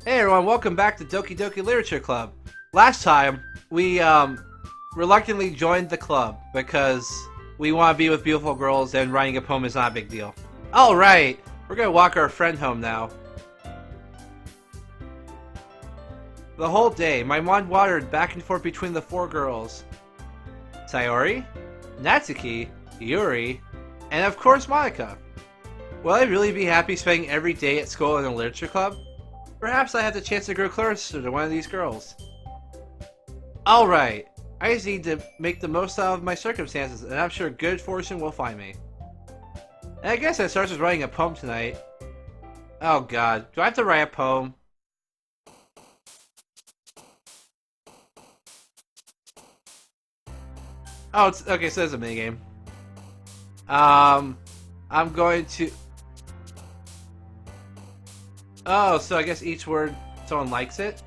Hey everyone, welcome back to Doki Doki Literature Club. Last time, we reluctantly joined the club because we want to be with beautiful girls and writing a poem is not a big deal. Alright, we're gonna walk our friend home now. The whole day, my mind wandered back and forth between the four girls. Sayori, Natsuki, Yuri, and of course Monika. Will I really be happy spending every day at school in a literature club? Perhaps I have the chance to grow closer to one of these girls. Alright, I just need to make the most out of my circumstances, and I'm sure good fortune will find me. And I guess it starts with writing a poem tonight. Oh god, do I have to write a poem? Oh, it's okay, so there's a minigame. I'm going to... Oh, so I guess each word, someone likes it?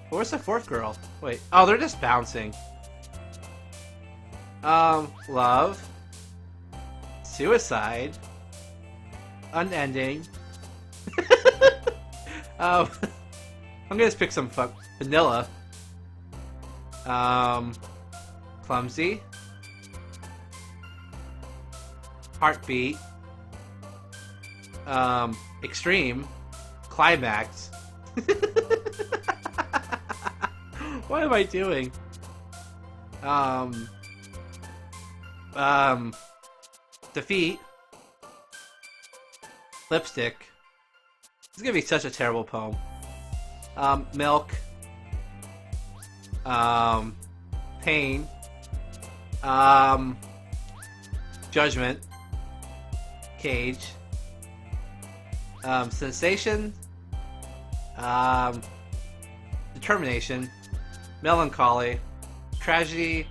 Where's the fourth girl? Wait, oh, they're just bouncing. Love. Suicide. Unending. I'm gonna just pick some vanilla. Clumsy. Heartbeat. Extreme. Climax. What am I doing? Defeat. Lipstick. This is gonna be such a terrible poem. Milk. Pain. Judgment. Cage. Sensation. Determination. Melancholy. Tragedy.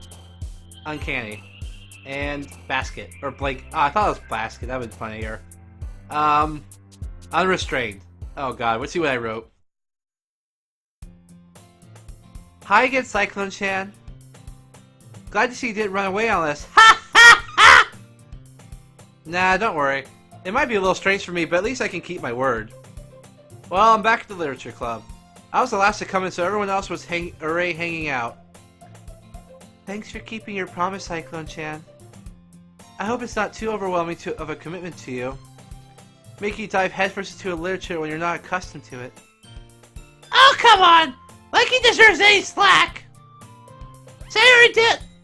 Uncanny. And basket. Or blank. Oh, I thought it was basket. That would be funnier. Unrestrained. Oh god, let's see what I wrote. Hi again, Cyclone-chan. Glad to see you didn't run away on us. Ha ha ha! Nah, don't worry. It might be a little strange for me, but at least I can keep my word. Well, I'm back at the literature club. I was the last to come in, so everyone else was already hanging out. Thanks for keeping your promise, Cyclone-chan. I hope it's not too overwhelming of a commitment to you. Make you dive headfirst into a literature when you're not accustomed to it. Oh, come on! Like he deserves any slack! Sayori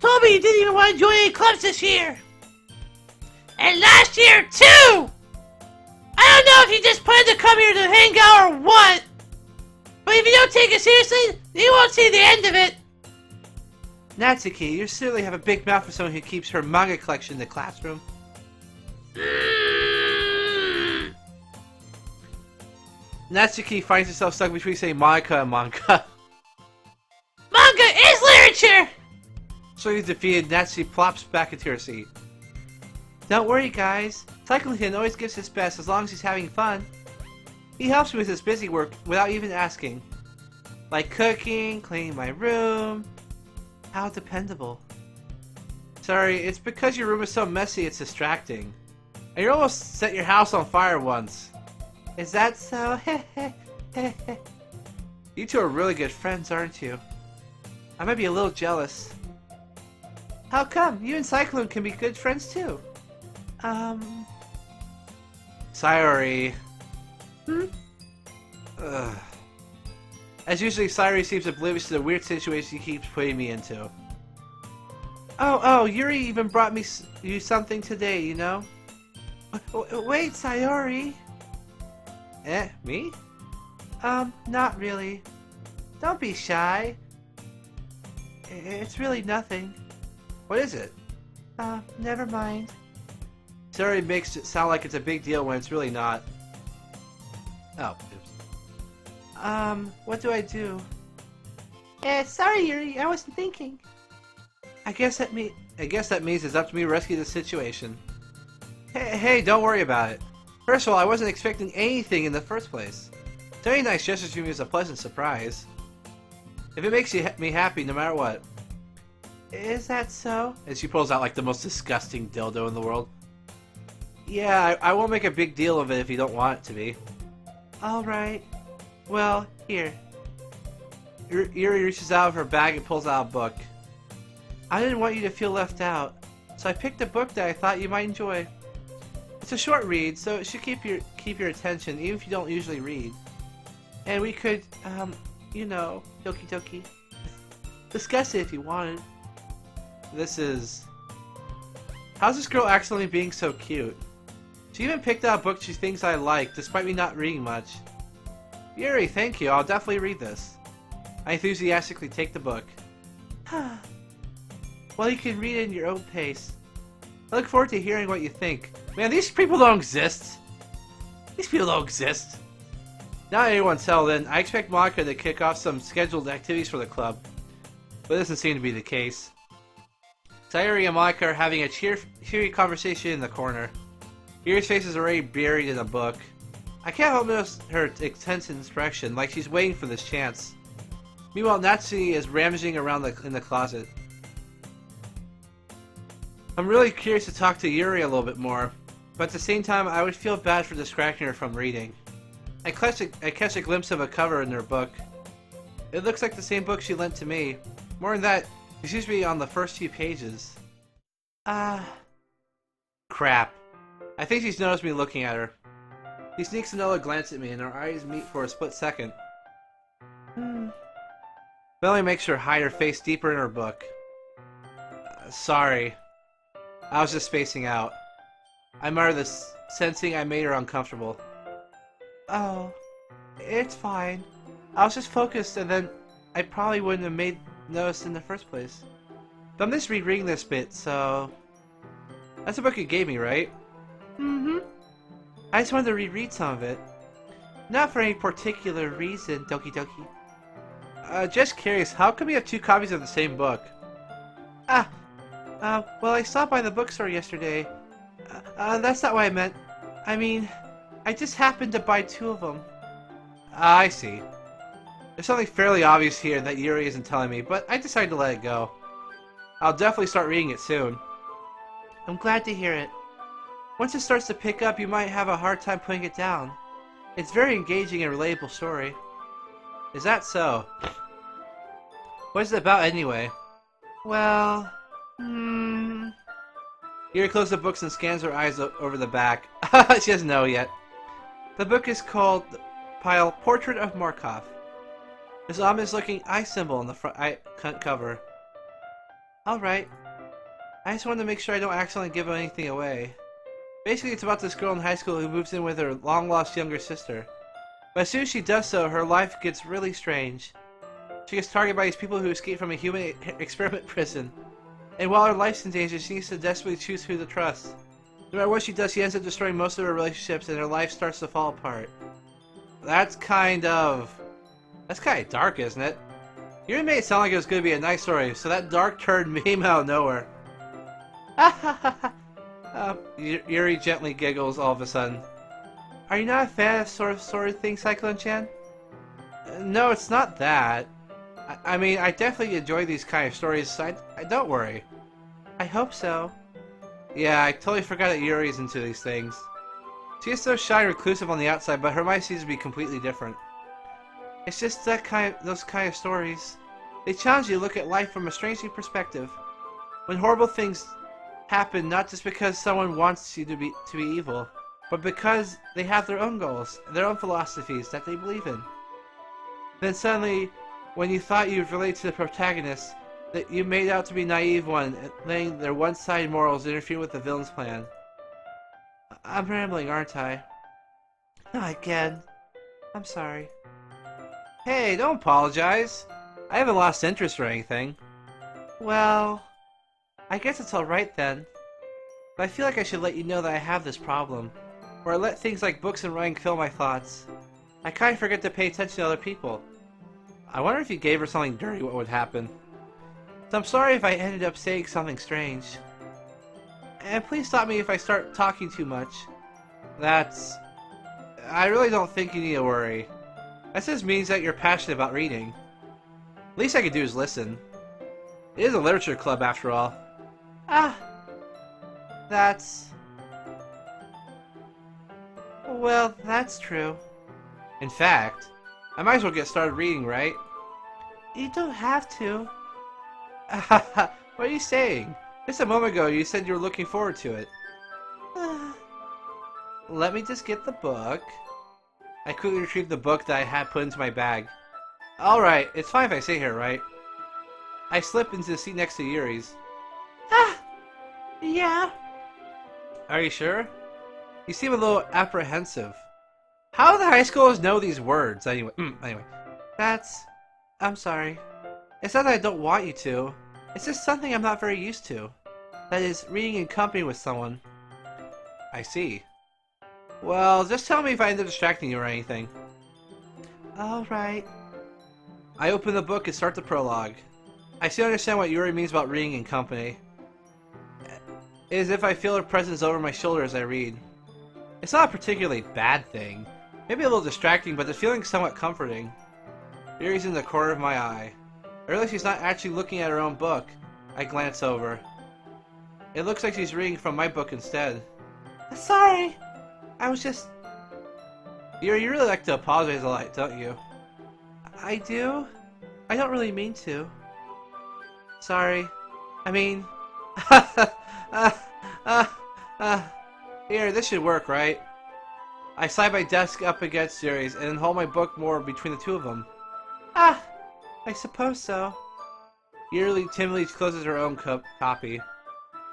told me you didn't even want to join any clubs this year! And last year, too! I don't know if you just plan to come here to hang out or what! But if you don't take it seriously, you won't see the end of it! Natsuki, you certainly have a big mouth for someone who keeps her manga collection in the classroom. Natsuki finds herself stuck between saying Monika and manga. Manga is literature! So he's defeated, Natsuki plops back into her seat. Don't worry, guys. Cyclone always gives his best as long as he's having fun. He helps me with his busy work without even asking. Like cooking, cleaning my room. How dependable. Sorry, it's because your room is so messy it's distracting. And you almost set your house on fire once. Is that so? You two are really good friends, aren't you? I might be a little jealous. How come? You and Cyclone can be good friends too. Sayori. Ugh. As usually, Sayori seems oblivious to the weird situation he keeps putting me into. Oh, Yuri even brought you something today, you know? Wait, Sayori. Me? Not really. Don't be shy. It's really nothing. What is it? Never mind. Sayori makes it sound like it's a big deal when it's really not. Oh, oops. What do I do? Sorry, Yuri, I wasn't thinking. I guess that means it's up to me to rescue the situation. Hey, don't worry about it. First of all, I wasn't expecting anything in the first place. So any nice gestures from you is a pleasant surprise. If it makes me happy, no matter what. Is that so? And she pulls out like the most disgusting dildo in the world. Yeah, I won't make a big deal of it if you don't want it to be. Alright. Well, here. Yuri reaches out of her bag and pulls out a book. I didn't want you to feel left out, so I picked a book that I thought you might enjoy. It's a short read, so it should keep your attention, even if you don't usually read. And we could, you know, Doki Doki, discuss it if you wanted. This is... How's this girl accidentally being so cute? She even picked out a book she thinks I like, despite me not reading much. Yuri, thank you, I'll definitely read this. I enthusiastically take the book. Well, you can read it in your own pace. I look forward to hearing what you think. Man, these people don't exist. These people don't exist. Now everyone's settled in, I expect Monica to kick off some scheduled activities for the club. But this doesn't seem to be the case. Sayuri and Monica are having a cheery conversation in the corner. Yuri's face is already buried in a book. I can't help notice her intense expression, like she's waiting for this chance. Meanwhile, Natsuki is rummaging around in the closet. I'm really curious to talk to Yuri a little bit more, but at the same time, I would feel bad for distracting her from reading. I catch a glimpse of a cover in her book. It looks like the same book she lent to me. More than that, it seems to be on the first few pages. Crap. I think she's noticed me looking at her. She sneaks another glance at me and our eyes meet for a split second. Melanie makes her hide her face deeper in her book. Sorry. I was just spacing out. I muttered this, sensing I made her uncomfortable. Oh, it's fine. I was just focused and then I probably wouldn't have noticed in the first place. But I'm just rereading this bit, so... That's the book you gave me, right? Mm-hmm. I just wanted to reread some of it. Not for any particular reason, Doki Doki. Just curious, how come you have 2 copies of the same book? Well, I stopped by the bookstore yesterday. That's not what I meant. I mean, I just happened to buy 2 of them. I see. There's something fairly obvious here that Yuri isn't telling me, but I decided to let it go. I'll definitely start reading it soon. I'm glad to hear it. Once it starts to pick up, you might have a hard time putting it down. It's a very engaging and relatable story. Is that so? What is it about anyway? Well... Yuri closes the books and scans her eyes over the back. She doesn't know yet. The book is called Portrait of Markov. There's an ominous looking eye symbol on the front cover. Alright. I just wanted to make sure I don't accidentally give anything away. Basically, it's about this girl in high school who moves in with her long-lost younger sister. But as soon as she does so, her life gets really strange. She gets targeted by these people who escape from a human experiment prison. And while her life's in danger, she needs to desperately choose who to trust. No matter what she does, she ends up destroying most of her relationships and her life starts to fall apart. That's kind of dark, isn't it? You made it sound like it was going to be a nice story, so that dark turn came out of nowhere. Yuri gently giggles all of a sudden. Are you not a fan of sort of thing, Cyclone-chan? No, it's not that. I mean, I definitely enjoy these kind of stories, so don't worry. I hope so. Yeah, I totally forgot that Yuri's into these things. She is so shy and reclusive on the outside, but her mind seems to be completely different. It's just those kind of stories. They challenge you to look at life from a strange new perspective. When horrible things happen, not just because someone wants you to be evil, but because they have their own goals, their own philosophies that they believe in. Then suddenly, when you thought you related to the protagonist, that you made out to be naive one, letting their one-sided morals interfere with the villain's plan. I'm rambling, aren't I? Not again. I'm sorry. Hey, don't apologize. I haven't lost interest or anything. Well, I guess it's alright then. But I feel like I should let you know that I have this problem, where I let things like books and writing fill my thoughts. I kind of forget to pay attention to other people. I wonder if you gave her something dirty, what would happen? So I'm sorry if I ended up saying something strange. And please stop me if I start talking too much. I really don't think you need to worry. That just means that you're passionate about reading. Least I could do is listen. It is a literature club after all. Well, that's true. In fact, I might as well get started reading, right? You don't have to. What are you saying? Just a moment ago, you said you were looking forward to it. Let me just get the book. I quickly retrieved the book that I had put into my bag. Alright, it's fine if I stay here, right? I slip into the seat next to Yuri's. Yeah. Are you sure? You seem a little apprehensive. How do the high schoolers know these words? Anyway, I'm sorry. It's not that I don't want you to. It's just something I'm not very used to. That is, reading in company with someone. I see. Well, just tell me if I end up distracting you or anything. Alright. I open the book and start the prologue. I still understand what Yuri means about reading in company. It is as if I feel her presence over my shoulder as I read. It's not a particularly bad thing. Maybe a little distracting, but the feeling's somewhat comforting. Yuri's in the corner of my eye. I realize she's not actually looking at her own book. I glance over. It looks like she's reading from my book instead. Sorry! I was just... Yuri, you really like to apologize a lot, don't you? I do? I don't really mean to. Sorry. I mean... Here, this should work, right? I slide my desk up against Yuri's and hold my book more between the two of them. I suppose so. Yuri timidly closes her own copy.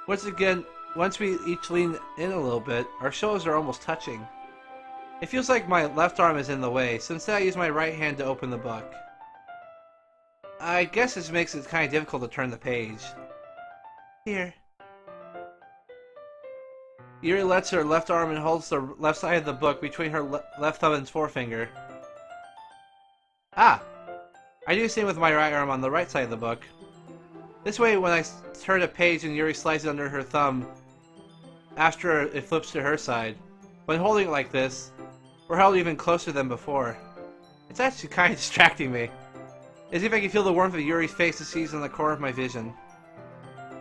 Once we each lean in a little bit, our shoulders are almost touching. It feels like my left arm is in the way, so instead I use my right hand to open the book. I guess this makes it kind of difficult to turn the page. Here. Yuri lets her left arm and holds the left side of the book between her left thumb and forefinger. I do the same with my right arm on the right side of the book. This way, when I turn a page and Yuri slides it under her thumb, after it flips to her side. When holding it like this, we're held even closer than before. It's actually kind of distracting me. As if I can feel the warmth of Yuri's face as she's in the corner of my vision.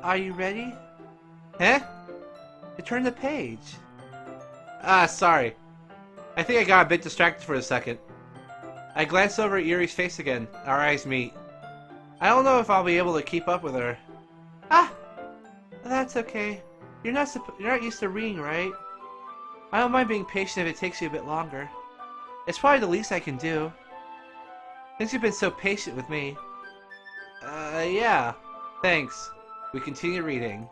Are you ready? Huh? To turn the page. Sorry. I think I got a bit distracted for a second. I glance over at Yuri's face again. Our eyes meet. I don't know if I'll be able to keep up with her. That's okay. You're not used to reading, right? I don't mind being patient if it takes you a bit longer. It's probably the least I can do. Since you've been so patient with me. Yeah. Thanks. We continue reading.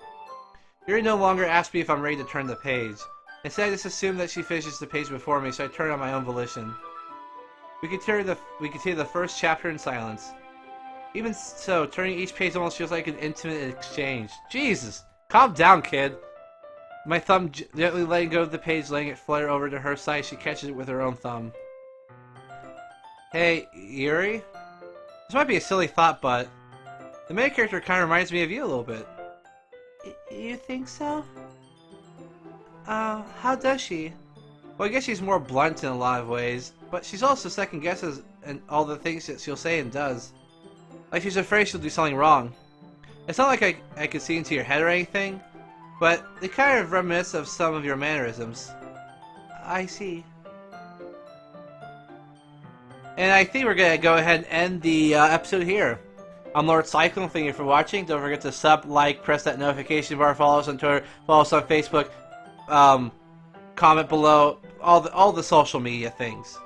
Yuri no longer asks me if I'm ready to turn the page. Instead, I just assume that she finishes the page before me, so I turn on my own volition. We continue the first chapter in silence. Even so, turning each page almost feels like an intimate exchange. Jesus! Calm down, kid! My thumb gently letting go of the page, letting it flutter over to her side. She catches it with her own thumb. Hey, Yuri? This might be a silly thought, but the main character kind of reminds me of you a little bit. You think so? How does she? Well, I guess she's more blunt in a lot of ways, but she's also second guesses and all the things that she'll say and does. Like she's afraid she'll do something wrong. It's not like I could see into your head or anything, but they kind of reminisce of some of your mannerisms. I see. And I think we're gonna go ahead and end the episode here. I'm Lord Cyclone. Thank you for watching. Don't forget to sub, like, press that notification bar, follow us on Twitter, follow us on Facebook, comment below, all the social media things.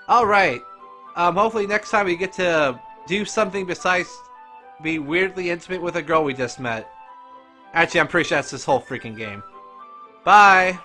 All right. Hopefully next time we get to do something besides be weirdly intimate with a girl we just met. Actually, I'm pretty sure that's this whole freaking game. Bye.